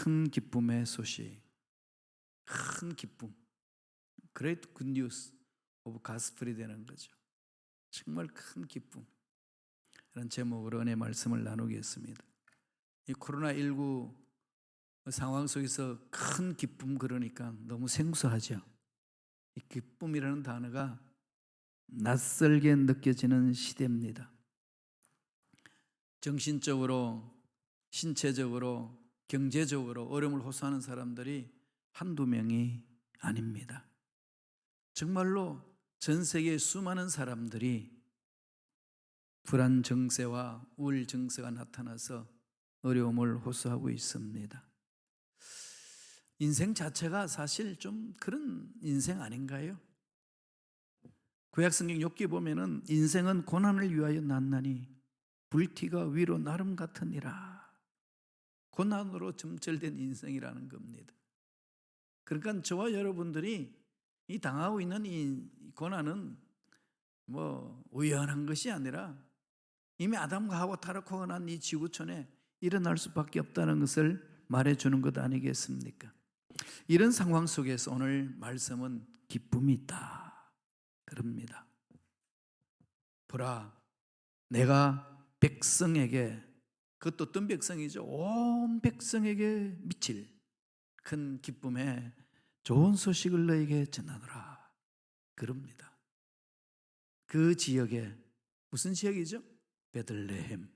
큰 기쁨의 소식, 큰 기쁨, Great Good News of Gospel이 되는 거죠. 정말 큰 기쁨, 이런 제목으로 은혜 말씀을 나누겠습니다. 이 코로나19 상황 속에서 큰 기쁨, 그러니까 너무 생소하죠. 이 기쁨이라는 단어가 낯설게 느껴지는 시대입니다. 정신적으로, 신체적으로, 경제적으로 어려움을 호소하는 사람들이 한두 명이 아닙니다. 정말로 전 세계의 수많은 사람들이 불안 증세와 우울 증세가 나타나서 어려움을 호소하고 있습니다. 인생 자체가 사실 좀 그런 인생 아닌가요? 구약성경 욥기 보면은 인생은 고난을 위하여 났나니 불티가 위로 나름 같으니라. 고난으로 점철된 인생이라는 겁니다. 그러니까 저와 여러분들이 이 당하고 있는 이 고난은 뭐 우연한 것이 아니라 이미 아담과 하와 타락하고 난 이 지구촌에 일어날 수밖에 없다는 것을 말해주는 것 아니겠습니까? 이런 상황 속에서 오늘 말씀은 기쁨이 있다 그럽니다. 보라, 내가 백성에게, 그것도 어떤 백성이죠? 온 백성에게 미칠 큰 기쁨의 좋은 소식을 너에게 전하노라 그럽니다. 그 지역에, 무슨 지역이죠? 베들레헴.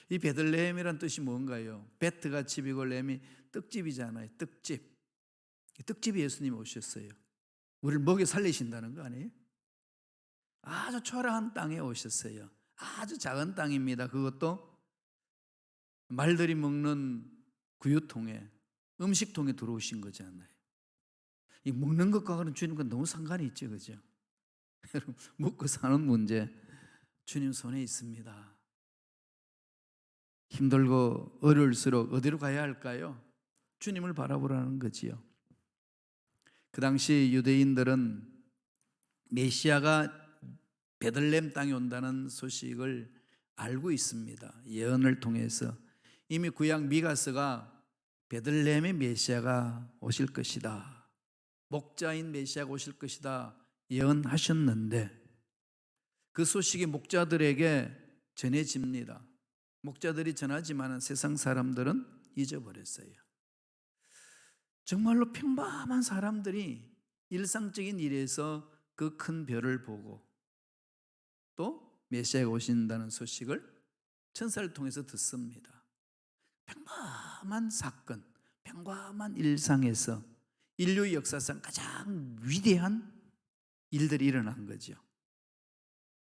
이 베들레헴이란 뜻이 뭔가요? 베트가 집이고 렘이 떡집이잖아요. 떡집. 떡집에 예수님이 오셨어요. 우리를 먹여 살리신다는 거 아니에요? 아주 초라한 땅에 오셨어요. 아주 작은 땅입니다. 그것도 말들이 먹는 구유통에, 음식통에 들어오신 거잖아요. 이 먹는 것과는 주님과 너무 상관이 있죠, 그죠? 먹고 사는 문제 주님 손에 있습니다. 힘들고 어려울수록 어디로 가야 할까요? 주님을 바라보라는 거지요. 그 당시 유대인들은 메시아가 베들레헴 땅에 온다는 소식을 알고 있습니다. 예언을 통해서 이미 구약 미가서가 베들레헴의 메시아가 오실 것이다, 목자인 메시아가 오실 것이다 예언하셨는데 그 소식이 목자들에게 전해집니다. 목자들이 전하지만 세상 사람들은 잊어버렸어요. 정말로 평범한 사람들이 일상적인 일에서 그 큰 별을 보고 또 메시아가 오신다는 소식을 천사를 통해서 듣습니다. 평범한 사건, 평범한 일상에서 인류의 역사상 가장 위대한 일들이 일어난 거죠.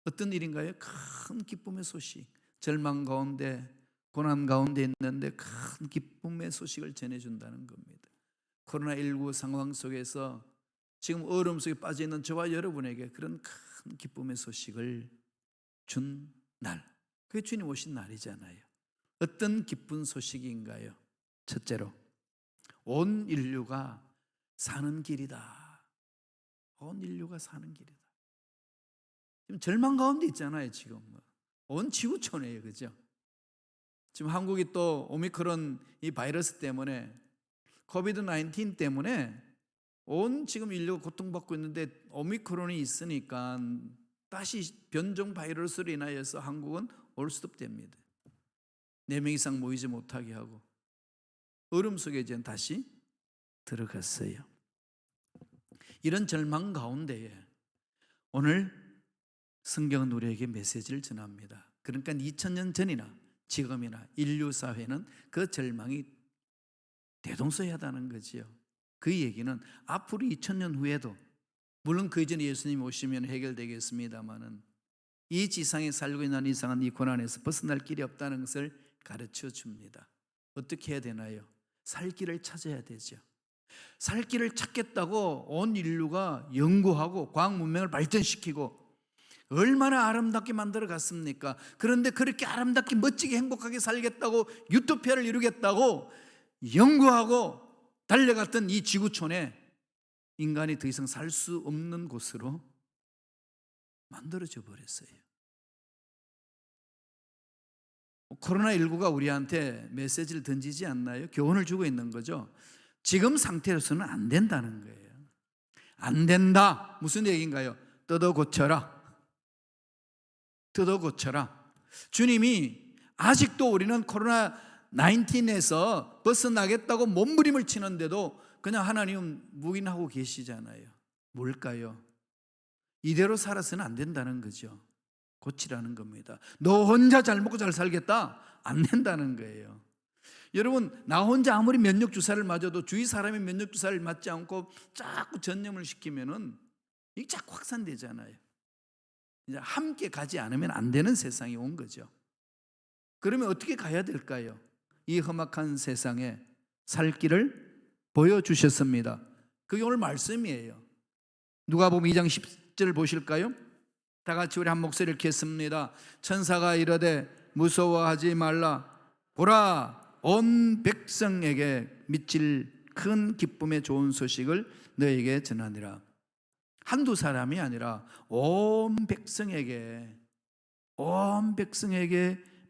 어떤 일인가요? 큰 기쁨의 소식. 절망 가운데, 고난 가운데 있는데 큰 기쁨의 소식을 전해준다는 겁니다. 코로나19 상황 속에서 지금 어려움 속에 빠져 있는 저와 여러분에게 그런 큰 기쁨의 소식을 준 날, 그게 주님 오신 날이잖아요. 어떤 기쁜 소식인가요? 첫째로, 온 인류가 사는 길이다. 온 인류가 사는 길이다. 지금 절망 가운데 있잖아요. 지금 온 지구촌이에요, 그죠? 지금 한국이 또 오미크론 이 바이러스 때문에, 코비드 19 때문에 온 지금 인류가 고통받고 있는데 오미크론이 있으니까 다시 변종 바이러스로 인하여서 한국은 올스톱됩니다. 4명 이상 모이지 못하게 하고 얼음 속에 이제 다시 들어갔어요. 이런 절망 가운데에 오늘 성경은 우리에게 메시지를 전합니다. 그러니까 2000년 전이나 지금이나 인류 사회는 그 절망이 대동소이하다는 거지요. 그 얘기는 앞으로 2000년 후에도, 물론 그 이전에 예수님이 오시면 해결되겠습니다마는 이 지상에 살고 있는 이상한 이 고난에서 벗어날 길이 없다는 것을 가르쳐 줍니다. 어떻게 해야 되나요? 살 길을 찾아야 되죠. 살 길을 찾겠다고 온 인류가 연구하고 과학 문명을 발전시키고 얼마나 아름답게 만들어 갔습니까? 그런데 그렇게 아름답게 멋지게 행복하게 살겠다고, 유토피아를 이루겠다고 연구하고 달려갔던 이 지구촌에 인간이 더 이상 살 수 없는 곳으로 만들어져 버렸어요. 코로나19가 우리한테 메시지를 던지지 않나요? 교훈을 주고 있는 거죠. 지금 상태로서는 안 된다는 거예요. 안 된다. 무슨 얘기인가요? 뜯어 고쳐라. 뜯어 고쳐라. 주님이 아직도 우리는 코로나19에서 벗어나겠다고 몸부림을 치는데도 그냥 하나님은 묵인하고 계시잖아요. 뭘까요? 이대로 살아서는 안 된다는 거죠. 고치라는 겁니다. 너 혼자 잘 먹고 잘 살겠다? 안 된다는 거예요. 여러분, 나 혼자 아무리 면역 주사를 맞아도 주위 사람이 면역 주사를 맞지 않고 자꾸 전염을 시키면은 이게 자꾸 확산되잖아요. 이제 함께 가지 않으면 안 되는 세상이 온 거죠. 그러면 어떻게 가야 될까요? 이 험악한 세상에 살 길을 보여주셨습니다. 그게 오늘 말씀이에요. 누가복음 2장 10절 보실까요? 다 같이 우리 한 목소리를 켰습니다. 천사가 이르되 무서워하지 말라. 보라, 온 백성에게 미칠 큰 기쁨의 좋은 소식을 너에게 전하니라. 한두 사람이 아니라 온 백성에게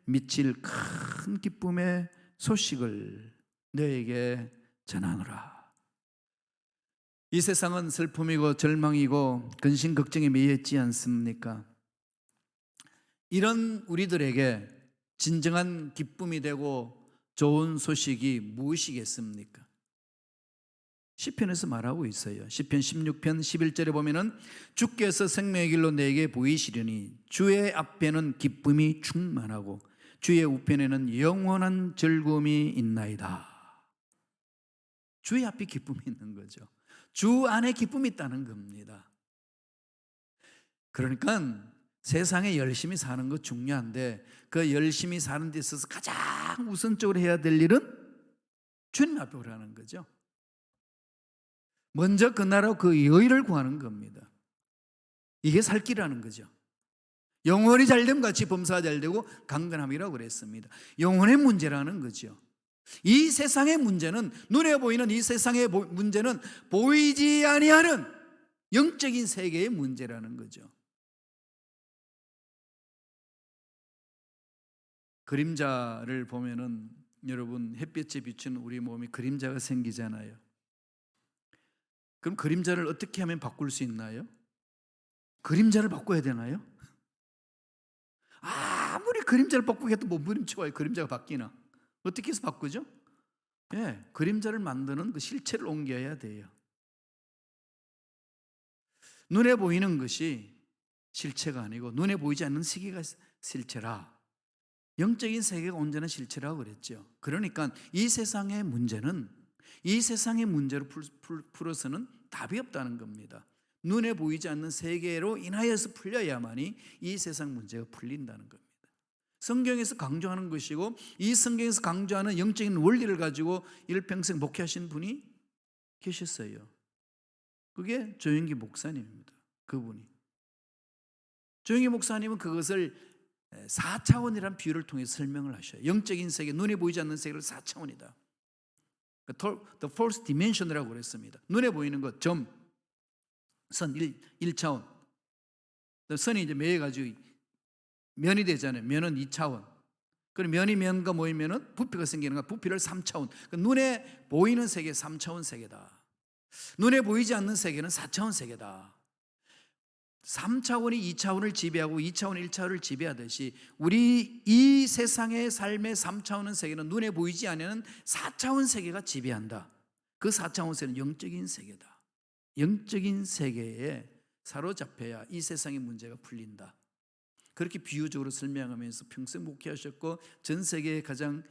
미칠 큰 기쁨의 소식을 너에게 전하노라. 이 세상은 슬픔이고 절망이고 근심 걱정에 매여 있지 않습니까? 이런 우리들에게 진정한 기쁨이 되고 좋은 소식이 무엇이겠습니까? 시편에서 말하고 있어요. 시편 16편 11절에 보면은 주께서 생명의 길로 내게 보이시려니 주의 앞에는 기쁨이 충만하고 주의 우편에는 영원한 즐거움이 있나이다. 주의 앞에 기쁨이 있는 거죠. 주 안에 기쁨이 있다는 겁니다. 그러니까 세상에 열심히 사는 거 중요한데 그 열심히 사는 데 있어서 가장 우선적으로 해야 될 일은 주님 앞에 오라는 거죠. 먼저 그 나라 그 의를 구하는 겁니다. 이게 살 길이라는 거죠. 영혼이 잘되면 같이 범사가 잘되고 강건함이라고 그랬습니다. 영혼의 문제라는 거죠. 이 세상의 문제는, 눈에 보이는 이 세상의 문제는 보이지 아니하는 영적인 세계의 문제라는 거죠. 그림자를 보면은 여러분, 햇볕에 비추는 우리 몸이 그림자가 생기잖아요. 그럼 그림자를 어떻게 하면 바꿀 수 있나요? 그림자를 바꿔야 되나요? 아무리 그림자를 바꾸겠다 몸부림치고 와요. 그림자가 바뀌나? 어떻게 해서 바꾸죠? 예, 그림자를 만드는 그 실체를 옮겨야 돼요. 눈에 보이는 것이 실체가 아니고 눈에 보이지 않는 세계가 실체라. 영적인 세계가 온전한 실체라고 그랬죠. 그러니까 이 세상의 문제는, 이 세상의 문제를 풀어서는 답이 없다는 겁니다. 눈에 보이지 않는 세계로 인하여서 풀려야만이 이 세상 문제가 풀린다는 겁니다. 성경에서 강조하는 것이고, 이 성경에서 강조하는 영적인 원리를 가지고 일평생 목회하신 분이 계셨어요. 그게 조영기 목사님입니다. 그분이. 조영기 목사님은 그것을 4차원이라는 비유를 통해 설명을 하셔요. 영적인 세계, 눈에 보이지 않는 세계를 4차원이다. The fourth dimension이라고 그랬습니다. 눈에 보이는 것, 점, 선 1차원. 선이 이제 매여가지고 면이 되잖아요. 면은 2차원. 그럼 면이 면과 모이면은 부피가 생기는 거야. 부피를 3차원. 눈에 보이는 세계 3차원 세계다. 눈에 보이지 않는 세계는 4차원 세계다. 3차원이 2차원을 지배하고 2차원이 1차원을 지배하듯이 우리 이 세상의 삶의 3차원 세계는 눈에 보이지 않는 4차원 세계가 지배한다. 그 4차원 세계는 영적인 세계다. 영적인 세계에 사로잡혀야 이 세상의 문제가 풀린다. 그렇게 비유적으로 설명하면서 평생 목회하셨고, 전 세계의 가장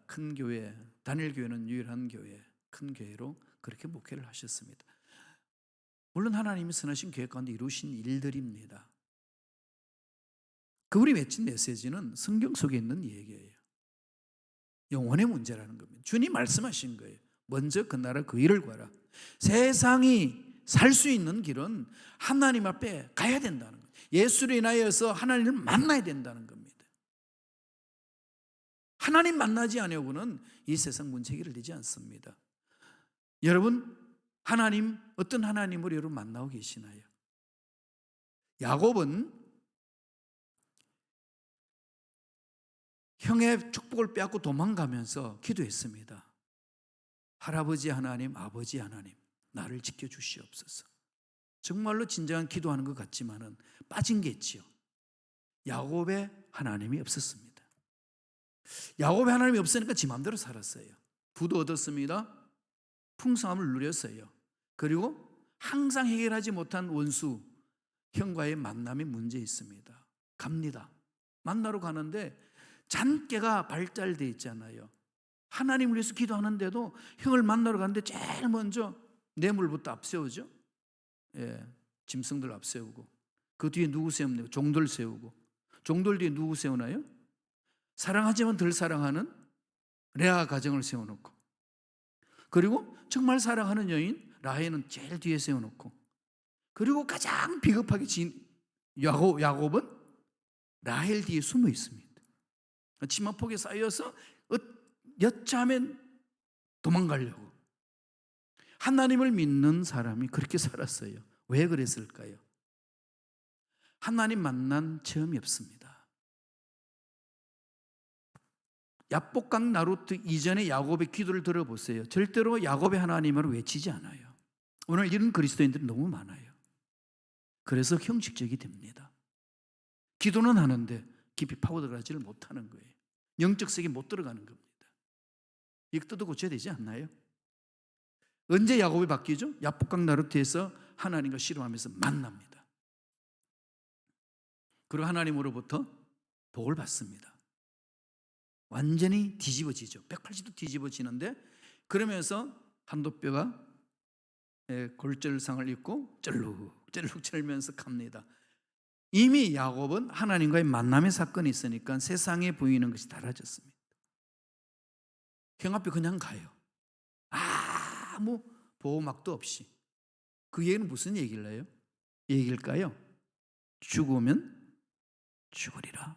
큰 교회, 단일 교회는 유일한 교회, 큰 교회로 그렇게 목회를 하셨습니다. 물론 하나님이 선하신 계획 가운데 이루신 일들입니다. 그분이 맺힌 메시지는 성경 속에 있는 얘기예요. 영혼의 문제라는 겁니다. 주님 말씀하신 거예요. 먼저 그 나라 그 일을 구하라. 세상이 살 수 있는 길은 하나님 앞에 가야 된다는 거예요. 예수로 인하여서 하나님을 만나야 된다는 겁니다. 하나님 만나지 않으려고는 이 세상 문제 해결되지 않습니다. 여러분, 하나님, 어떤 하나님으로 여러분 만나고 계시나요? 야곱은 형의 축복을 빼앗고 도망가면서 기도했습니다. 할아버지 하나님, 아버지 하나님, 나를 지켜주시옵소서. 정말로 진정한 기도하는 것 같지만은 빠진 게 있지요. 야곱의 하나님이 없었습니다. 야곱의 하나님이 없으니까 지 마음대로 살았어요. 부도 얻었습니다. 풍성함을 누렸어요. 그리고 항상 해결하지 못한 원수 형과의 만남이 문제 있습니다. 갑니다. 만나러 가는데 잔깨가 발달돼 있잖아요. 하나님을 위해서 기도하는데도 형을 만나러 가는데 제일 먼저 뇌물부터 앞세우죠. 예, 짐승들 앞세우고 그 뒤에 누구 세웁니까? 종들 세우고. 종들 뒤에 누구 세우나요? 사랑하지만 덜 사랑하는 레아 가정을 세워놓고, 그리고 정말 사랑하는 여인 라헬은 제일 뒤에 세워놓고, 그리고 가장 비겁하게 야곱은 라헬 뒤에 숨어 있습니다. 치마폭에 쌓여서 여차하면 도망가려고. 하나님을 믿는 사람이 그렇게 살았어요. 왜 그랬을까요? 하나님 만난 체험이 없습니다. 야복강 나루트 이전에 야곱의 기도를 들어보세요. 절대로 야곱의 하나님을 외치지 않아요. 오늘 이런 그리스도인들이 너무 많아요. 그래서 형식적이 됩니다. 기도는 하는데 깊이 파고들어가지를 못하는 거예요. 영적 세계에 못 들어가는 겁니다. 이것도 고쳐야 되지 않나요? 언제 야곱이 바뀌죠? 야복강 나루트에서 하나님과 씨름하면서 만납니다. 그리고 하나님으로부터 복을 받습니다. 완전히 뒤집어지죠. 180도 뒤집어지는데, 그러면서 한도뼈가 골절상을 입고 쩔룩쩔룩 쩔면서 갑니다. 이미 야곱은 하나님과의 만남의 사건이 있으니까 세상에 보이는 것이 달라졌습니다. 형 앞에 그냥 가요. 아무 보호막도 없이. 그 얘기는 무슨 얘기일까요? 죽으면 죽으리라.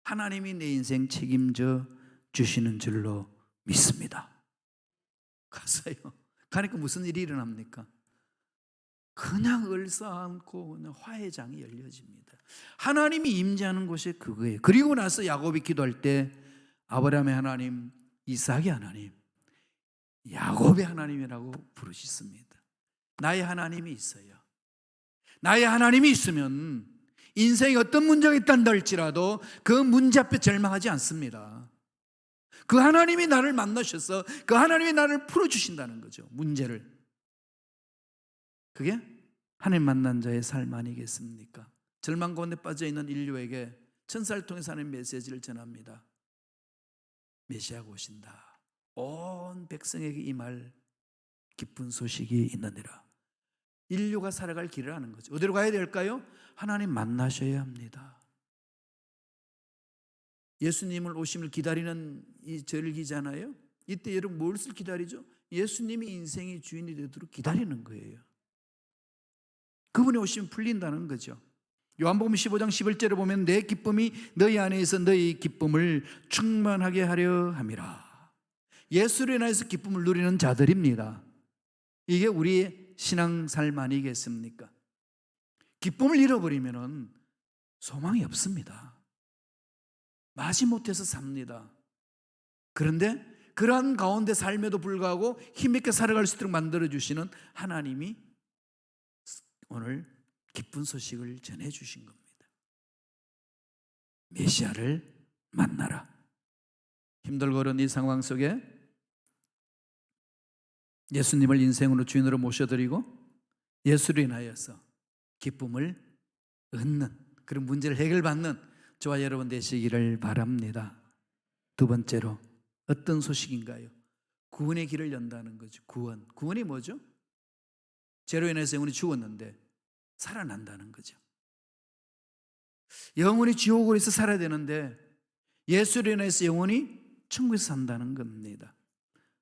하나님이 내 인생 책임져 주시는 줄로 믿습니다. 가서요. 가니까 무슨 일이 일어납니까? 그냥 얼싸안고 그냥 화해장이 열려집니다. 하나님이 임재하는 곳이 그거예요. 그리고 나서 야곱이 기도할 때 아브라함의 하나님, 이삭의 하나님, 야곱의 하나님이라고 부르셨습니다. 나의 하나님이 있어요. 나의 하나님이 있으면 인생에 어떤 문제가 있단다 할지라도 그 문제 앞에 절망하지 않습니다. 그 하나님이 나를 만나셔서 그 하나님이 나를 풀어주신다는 거죠. 문제를. 그게 하나님 만난 자의 삶 아니겠습니까? 절망 가운데 빠져있는 인류에게 천사를 통해서 하나님 메시지를 전합니다. 메시아가 오신다. 온 백성에게 임할 기쁜 소식이 있느니라. 인류가 살아갈 길을 아는 거죠. 어디로 가야 될까요? 하나님 만나셔야 합니다. 예수님을 오심을 기다리는 이 절기잖아요. 이때 여러분 무엇을 기다리죠? 예수님이 인생의 주인이 되도록 기다리는 거예요. 그분이 오시면 풀린다는 거죠. 요한복음 15장 11절에 보면 내 기쁨이 너희 안에서 너희 기쁨을 충만하게 하려 함이라. 예수로 인하여서 기쁨을 누리는 자들입니다. 이게 우리의 신앙 삶 아니겠습니까? 기쁨을 잃어버리면 소망이 없습니다. 마지못해서 삽니다. 그런데 그러한 가운데 삶에도 불구하고 힘있게 살아갈 수 있도록 만들어주시는 하나님이 오늘 기쁜 소식을 전해주신 겁니다. 메시아를 만나라. 힘들고 어려운 이 상황 속에 예수님을 인생으로 주인으로 모셔드리고 예수로 인하여서 기쁨을 얻는 그런 문제를 해결받는 저와 여러분 되시기를 바랍니다. 두 번째로 어떤 소식인가요? 구원의 길을 연다는 거죠. 구원이 뭐죠? 죄로 인해서 영혼이 죽었는데 살아난다는 거죠. 영혼이 지옥으로서 살아야 되는데 예수로 인해서 영혼이 천국에서 산다는 겁니다.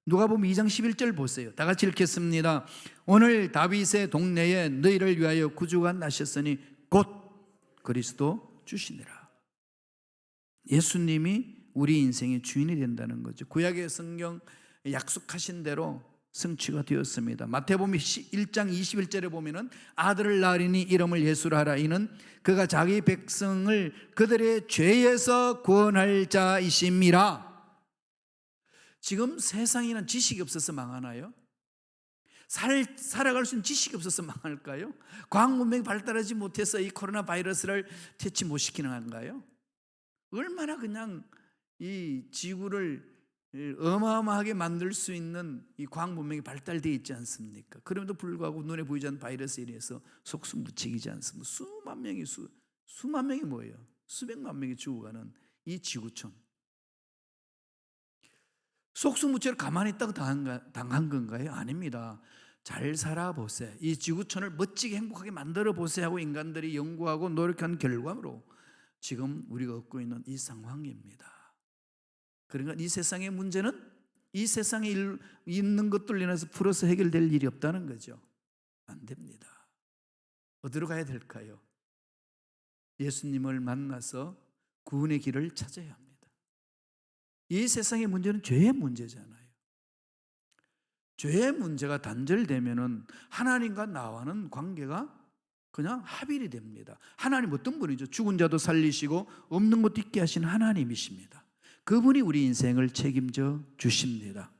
누가복음 2장 11절 보세요. 다 같이 읽겠습니다. 오늘 다윗의 동네에 너희를 위하여 구주가 나셨으니 곧 그리스도 주시니라. 예수님이 우리 인생의 주인이 된다는 거죠. 구약의 성경 약속하신 대로 성취가 되었습니다. 마태복음 1장 21절에 보면은 아들을 낳으리니 이름을 예수라 하라. 이는 그가 자기 백성을 그들의 죄에서 구원할 자이심이라. 지금 세상에는 지식이 없어서 망하나요? 살아갈 수 있는 지식이 없어서 망할까요? 과학 문명이 발달하지 못해서 이 코로나 바이러스를 퇴치 못 시키는 건가요? 얼마나 그냥 이 지구를 어마어마하게 만들 수 있는 이 과학 문명이 발달되어 있지 않습니까? 그럼에도 불구하고 눈에 보이지 않는 바이러스에 의해서 속수무책이지 않습니까? 수만 명이 뭐예요? 수백만 명이 죽어가는 이 지구촌. 속수무책을 가만히 있다고 당한 건가요? 아닙니다. 잘 살아보세요. 이 지구촌을 멋지게 행복하게 만들어 보세요 하고 인간들이 연구하고 노력한 결과로 지금 우리가 얻고 있는 이 상황입니다. 그러니까 이 세상의 문제는 이 세상에 있는 것들로 인해서 풀어서 해결될 일이 없다는 거죠. 안 됩니다. 어디로 가야 될까요? 예수님을 만나서 구원의 길을 찾아야 합니다. 이 세상의 문제는 죄의 문제잖아요. 죄의 문제가 단절되면은 하나님과 나와는 관계가 그냥 합일이 됩니다. 하나님 어떤 분이죠? 죽은 자도 살리시고 없는 것도 있게 하신 하나님이십니다. 그분이 우리 인생을 책임져 주십니다.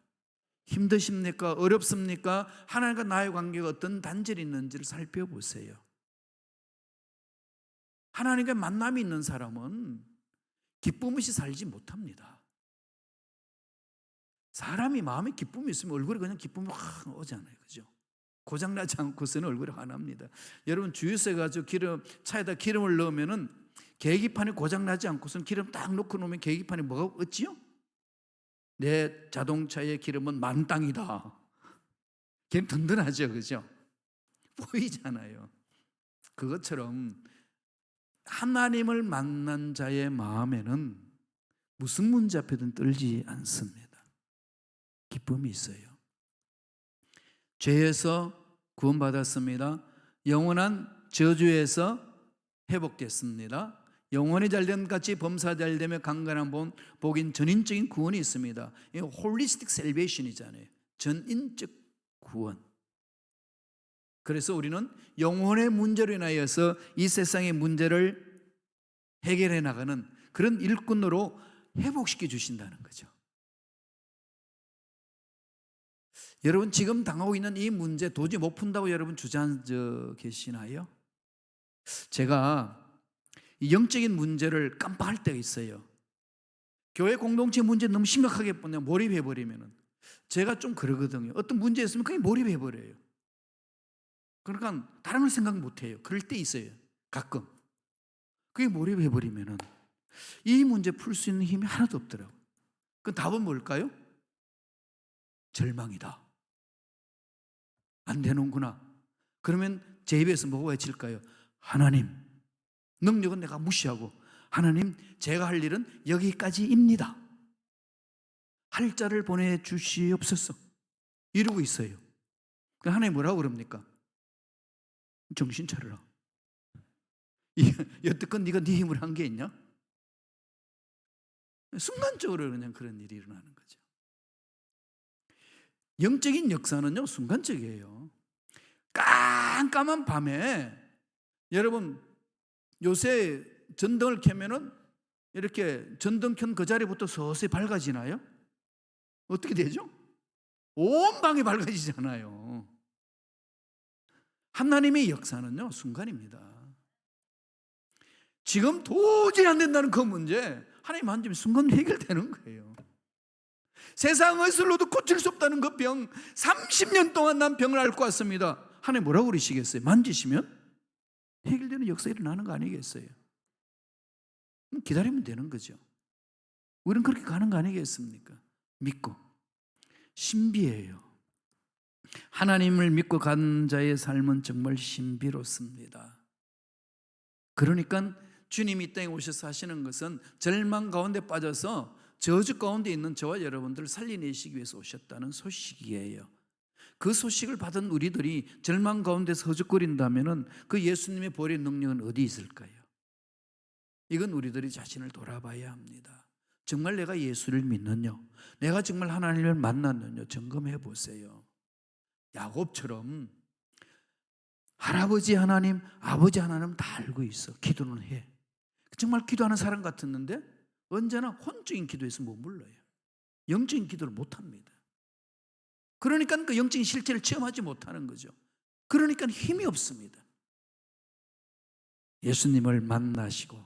힘드십니까? 어렵습니까? 하나님과 나의 관계가 어떤 단절이 있는지를 살펴보세요. 하나님과 만남이 있는 사람은 기쁨 없이 살지 못합니다. 사람이 마음에 기쁨이 있으면 얼굴에 그냥 기쁨이 확 오잖아요. 그죠? 고장나지 않고서는 얼굴이 환합니다. 여러분 주유소에 가서 차에다 기름을 넣으면은 계기판이 고장나지 않고서는 기름 딱 넣고 놓으면 계기판이 뭐가 없지요? 내 자동차의 기름은 만땅이다. 걔는 든든하죠. 그죠? 보이잖아요. 그것처럼 하나님을 만난 자의 마음에는 무슨 문제 앞에든 떨지 않습니다. 기쁨이 있어요. 죄에서 구원받았습니다. 영원한 저주에서 회복됐습니다. 영원히 잘된 같이 범사 잘되며 강건한 복인 전인적인 구원이 있습니다. 이 홀리스틱 셀베이션이잖아요. 전인적 구원. 그래서 우리는 영혼의 문제로 인하여서 이 세상의 문제를 해결해 나가는 그런 일꾼으로 회복시켜 주신다는 거죠. 여러분 지금 당하고 있는 이 문제 도저히 못 푼다고 여러분 주저앉아 계시나요? 제가 이 영적인 문제를 깜빡할 때가 있어요. 교회 공동체 문제 너무 심각하게 몰입해버리면 제가 좀 그러거든요. 어떤 문제 있으면 그냥 몰입해버려요. 그러니까 다른 걸 생각 못해요. 그럴 때 있어요. 가끔. 그게 몰입해버리면 이 문제 풀 수 있는 힘이 하나도 없더라고요. 그 답은 뭘까요? 절망이다. 안 되는구나. 그러면 제 입에서 뭐가 외칠까요? 하나님, 능력은 내가 무시하고 하나님, 제가 할 일은 여기까지입니다. 할 자를 보내주시옵소서. 이러고 있어요. 하나님 뭐라고 그럽니까? 정신 차려라. 여태껏 네가 네 힘으로 한 게 있냐? 순간적으로 그냥 그런 일이 일어나는 거죠. 영적인 역사는요 순간적이에요. 깜깜한 밤에 여러분 요새 전등을 켜면은 이렇게 전등 켠 그 자리부터 서서히 밝아지나요? 어떻게 되죠? 온 방이 밝아지잖아요. 하나님의 역사는요 순간입니다. 지금 도저히 안 된다는 그 문제 하나님 만지면 순간 해결되는 거예요. 세상 의술로도 고칠 수 없다는 그 병 30년 동안 난 병을 앓고 왔습니다. 하나님 뭐라고 그러시겠어요? 만지시면 해결되는 역사 일어나는 거 아니겠어요? 기다리면 되는 거죠. 우리는 그렇게 가는 거 아니겠습니까? 믿고 신비해요. 하나님을 믿고 간 자의 삶은 정말 신비롭습니다. 그러니까 주님이 이 땅에 오셔서 하시는 것은 절망 가운데 빠져서 저주 가운데 있는 저와 여러분들을 살려내시기 위해서 오셨다는 소식이에요. 그 소식을 받은 우리들이 절망 가운데서 허죽거린다면 그 예수님의 보혈의 능력은 어디 있을까요? 이건 우리들이 자신을 돌아봐야 합니다. 정말 내가 예수를 믿느냐? 내가 정말 하나님을 만났느냐? 점검해 보세요. 야곱처럼 할아버지 하나님, 아버지 하나님 다 알고 있어. 기도는 해. 정말 기도하는 사람 같았는데 언제나 혼적인 기도에서 머물러요. 영적인 기도를 못합니다. 그러니까 그 영적인 실체를 체험하지 못하는 거죠. 그러니까 힘이 없습니다. 예수님을 만나시고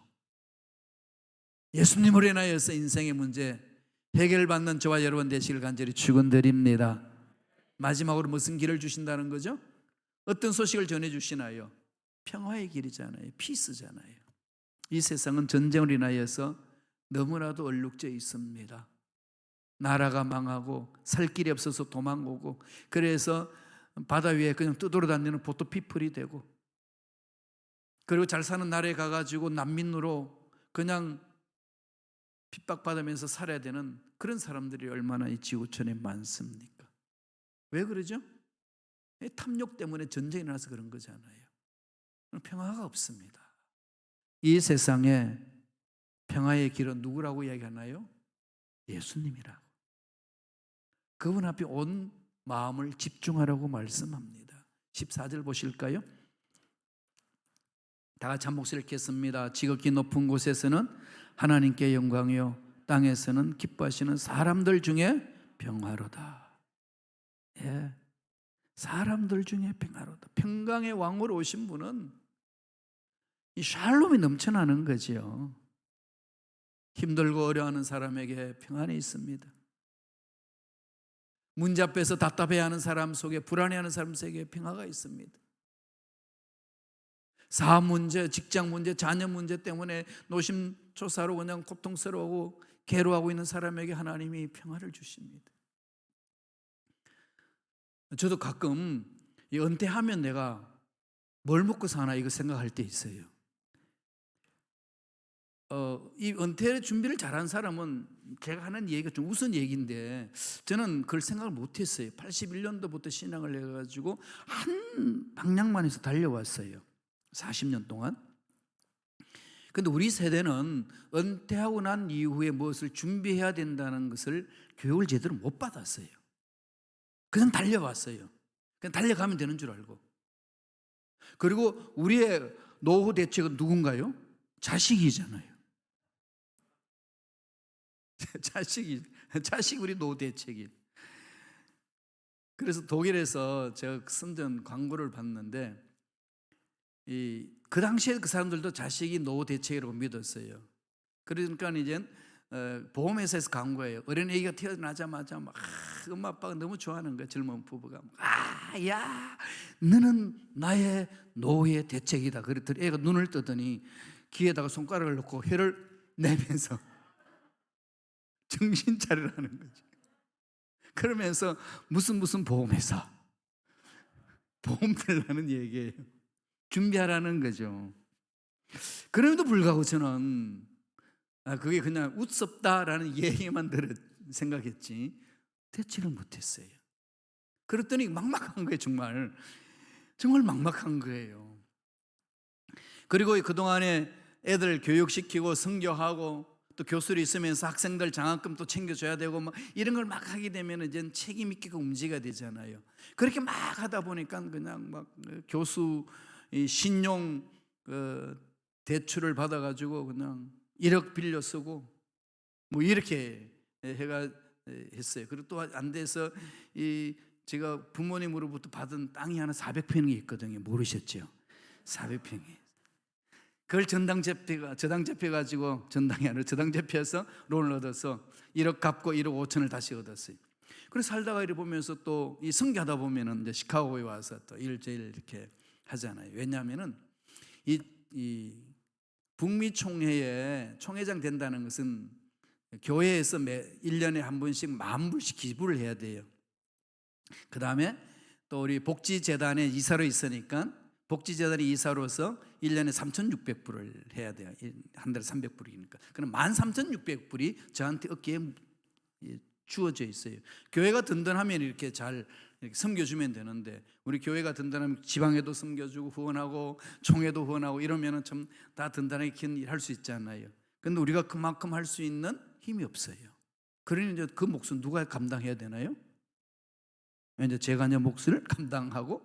예수님으로 인하여서 인생의 문제 해결받는 저와 여러분 되시길 간절히 축원드립니다. 마지막으로 무슨 길을 주신다는 거죠? 어떤 소식을 전해주시나요? 평화의 길이잖아요. 피스잖아요. 이 세상은 전쟁을 인하여서 너무나도 얼룩져 있습니다. 나라가 망하고 살 길이 없어서 도망오고, 그래서 바다 위에 그냥 떠돌아다니는 보트피플이 되고, 그리고 잘 사는 나라에 가가지고 난민으로 그냥 핍박받으면서 살아야 되는 그런 사람들이 얼마나 이 지구촌에 많습니까? 왜 그러죠? 탐욕 때문에 전쟁이 나서 그런 거잖아요. 평화가 없습니다. 이 세상에 평화의 길은 누구라고 이야기하나요? 예수님이라고. 그분 앞에 온 마음을 집중하라고 말씀합니다. 14절 보실까요? 다 같이 한 목소리를 읽겠습니다. 지극히 높은 곳에서는 하나님께 영광이요 땅에서는 기뻐하시는 사람들 중에 평화로다. 예, 사람들 중에 평화로다. 평강의 왕으로 오신 분은 이 샬롬이 넘쳐나는 거지요. 힘들고 어려워하는 사람에게 평안이 있습니다. 문제 앞에서 답답해하는 사람 속에, 불안해하는 사람 속에 평화가 있습니다. 사업 문제, 직장 문제, 자녀 문제 때문에 노심초사로 그냥 고통스러워하고 괴로워하고 있는 사람에게 하나님이 평화를 주십니다. 저도 가끔 은퇴하면 내가 뭘 먹고 사나 이거 생각할 때 있어요. 이 은퇴 준비를 잘한 사람은 제가 하는 얘기가 좀 우스운 얘기인데 저는 그걸 생각을 못했어요. 81년도부터 신앙을 해가지고 한 방향만 해서 달려왔어요. 40년 동안. 근데 우리 세대는 은퇴하고 난 이후에 무엇을 준비해야 된다는 것을 교육을 제대로 못 받았어요. 그냥 달려왔어요. 그냥 달려가면 되는 줄 알고. 그리고 우리의 노후 대책은 누군가요? 자식이잖아요. 자식이 우리 노후 대책이. 그래서 독일에서 제가 선전 광고를 봤는데 그 당시에 그 사람들도 자식이 노후 대책이라고 믿었어요. 그러니까 이제 보험회사에서 광고해요. 어린 아기가 태어나자마자 막 엄마 아빠가 너무 좋아하는 거예요. 젊은 부부가 야 너는 나의 노후의 대책이다. 그랬더니 애가 눈을 뜨더니 귀에다가 손가락을 넣고 혀를 내면서 정신 차리라는 거죠. 그러면서 무슨 보험회사 보험 들라는 얘기예요. 준비하라는 거죠. 그럼에도 불구하고 저는 그게 그냥 우습다라는 얘기만 생각했지 대책을 못했어요. 그랬더니 막막한 거예요. 정말 막막한 거예요. 그리고 그동안에 애들 교육시키고 성교하고 또 교수로 있으면서 학생들 장학금도 챙겨줘야 되고 막 이런 걸 막 하게 되면 이제 책임 있게 움직여야 되잖아요. 그렇게 막 하다 보니까 그냥 막 교수 신용 대출을 받아가지고 그냥 1억 빌려 쓰고 뭐 이렇게 해가 했어요. 그리고 또 안 돼서 제가 부모님으로부터 받은 땅이 하나 400평이 있거든요. 모르셨죠? 400평이. 그걸 저당 잡혀가지고 저당이 아니라 저당 잡혀서 론을 얻어서 1억 갚고 1억 5천을 다시 얻었어요. 그래서 살다가 이렇게 보면서 또 이 선교하다 보면은 이제 시카고에 와서 또 일제일 이렇게 하잖아요. 왜냐하면은 이 북미 총회에 총회장 된다는 것은 교회에서 1년에 한 번씩 10,000불씩 기부를 해야 돼요. 그 다음에 또 우리 복지재단에 이사로 있으니까 복지재단에 이사로서 1년에 3,600불을 해야 돼요. 한 달에 300불이니까. 그럼 13,600불이 저한테 어깨에 주어져 있어요. 교회가 든든하면 이렇게 잘 섬겨주면 되는데 우리 교회가 든든하면 지방에도 섬겨주고 후원하고 총회도 후원하고 이러면 참 다 든든하게 할 수 있잖아요. 근데 우리가 그만큼 할 수 있는 힘이 없어요. 그러니 이제 그 몫은 누가 감당해야 되나요? 이제 제가 이제 몫을 감당하고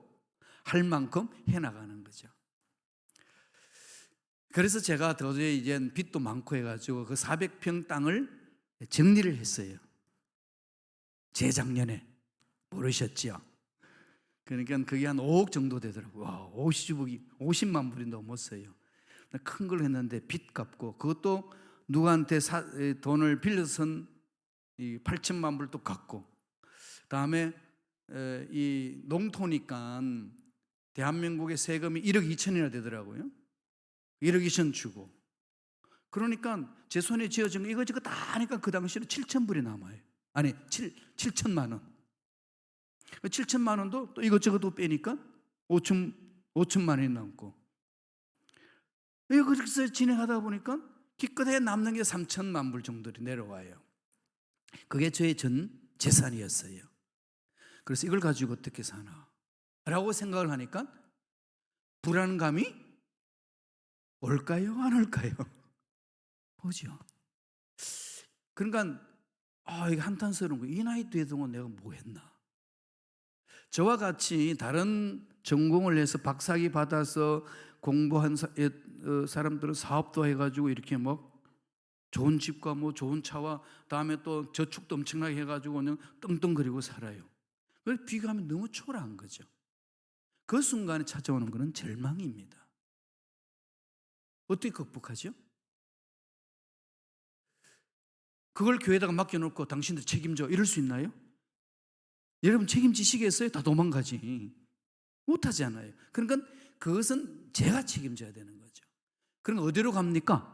할 만큼 해나가는 거죠. 그래서 제가 도저히 이제 빚도 많고 해가지고 그 400평 땅을 정리를 했어요. 재작년에. 모르셨지요? 그러니까 그게 한 5억 정도 되더라고요. 와, 50만 불이 넘었어요. 큰 걸 했는데 빚 갚고, 그것도 누구한테 돈을 빌려선 8천만 불도 갚고, 다음에 이 농토니까 대한민국의 세금이 1억 2천이나 되더라고요. 1억 2천 주고, 그러니까 제 손에 쥐어진 거 이거저거 다 하니까 그 당시에는 7천 불이 남아요. 아니 7천만 원. 7천만 원도 또 이것저것 빼니까 5천만 원이 남고, 이렇게 진행하다 보니까 기껏해 남는 게 3천만 불 정도 내려와요. 그게 저의 전 재산이었어요. 그래서 이걸 가지고 어떻게 사나 라고 생각을 하니까 불안감이 올까요? 안 올까요? 보죠. 그러니까 이게 한탄스러운 거예요. 이 나이 때 동안 내가 뭐 했나? 저와 같이 다른 전공을 해서 박사학위 받아서 공부한 사람들은 사업도 해가지고 이렇게 막 좋은 집과 뭐 좋은 차와 다음에 또 저축도 엄청나게 해가지고 그냥 떵떵거리고 살아요. 그래서 비교하면 너무 초라한 거죠. 그 순간에 찾아오는 것은 절망입니다. 어떻게 극복하죠? 그걸 교회에다가 맡겨놓고 당신들 책임져 이럴 수 있나요? 여러분 책임지시겠어요? 다 도망가지. 못하잖아요. 그러니까 그것은 제가 책임져야 되는 거죠. 그럼 어디로 갑니까?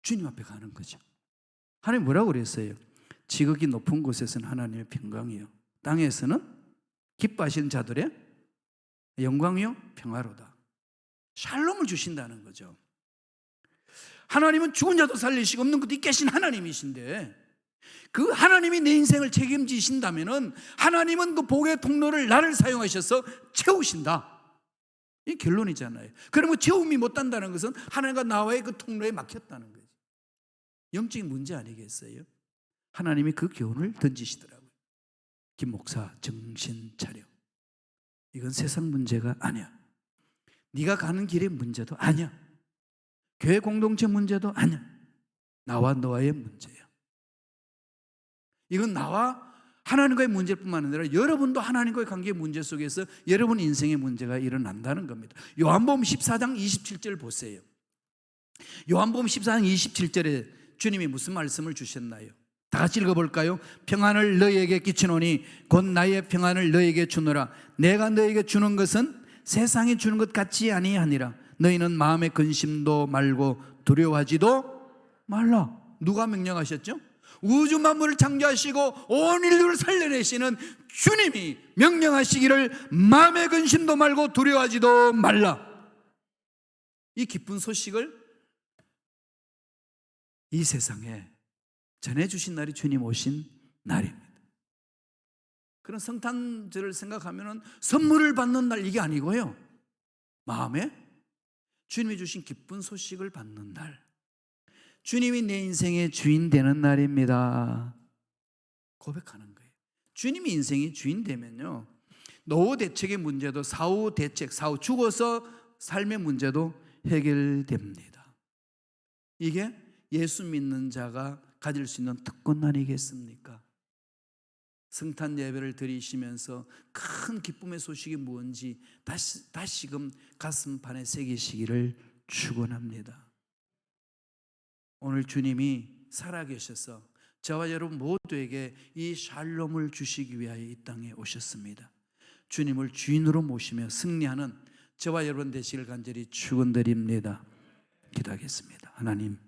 주님 앞에 가는 거죠. 하나님 뭐라고 그랬어요? 지극히 높은 곳에서는 하나님의 평강이요, 땅에서는 기뻐하시는 자들의 영광이요 평화로다. 샬롬을 주신다는 거죠. 하나님은 죽은 자도 살리시고 없는 것도 있게 하신 하나님이신데, 그 하나님이 내 인생을 책임지신다면은 하나님은 그 복의 통로를 나를 사용하셔서 채우신다. 이 결론이잖아요. 그러면 채움이 못한다는 것은 하나님과 나와의 그 통로에 막혔다는 거죠. 영적인 문제 아니겠어요? 하나님이 그 교훈을 던지시더라고요. 김 목사 정신 차려. 이건 세상 문제가 아니야. 네가 가는 길의 문제도 아니야. 교회 공동체 문제도 아니야. 나와 너와의 문제야. 이건 나와 하나님과의 문제뿐만 아니라 여러분도 하나님과의 관계의 문제 속에서 여러분 인생의 문제가 일어난다는 겁니다. 요한복음 14장 27절 보세요. 요한복음 14장 27절에 주님이 무슨 말씀을 주셨나요? 다 같이 읽어볼까요? 평안을 너희에게 끼치노니 곧 나의 평안을 너희에게 주노라. 내가 너희에게 주는 것은 세상이 주는 것 같지 아니하니라. 너희는 마음의 근심도 말고 두려워하지도 말라. 누가 명령하셨죠? 우주 만물을 창조하시고 온 인류를 살려내시는 주님이 명령하시기를 마음의 근심도 말고 두려워하지도 말라. 이 기쁜 소식을 이 세상에 전해주신 날이 주님 오신 날입니다. 그런 성탄절을 생각하면 선물을 받는 날 이게 아니고요, 마음에 주님이 주신 기쁜 소식을 받는 날, 주님이 내 인생의 주인 되는 날입니다. 고백하는 거예요. 주님이 인생의 주인 되면요, 노후 대책의 문제도 사후 대책, 사후 죽어서 삶의 문제도 해결됩니다. 이게 예수 믿는 자가 가질 수 있는 특권 아니겠습니까? 성탄 예배를 드리시면서 큰 기쁨의 소식이 뭔지 다시금 가슴판에 새기시기를 축원합니다. 오늘 주님이 살아계셔서 저와 여러분 모두에게 이 샬롬을 주시기 위하여 이 땅에 오셨습니다. 주님을 주인으로 모시며 승리하는 저와 여러분 되시길 간절히 축원드립니다. 기도하겠습니다. 하나님,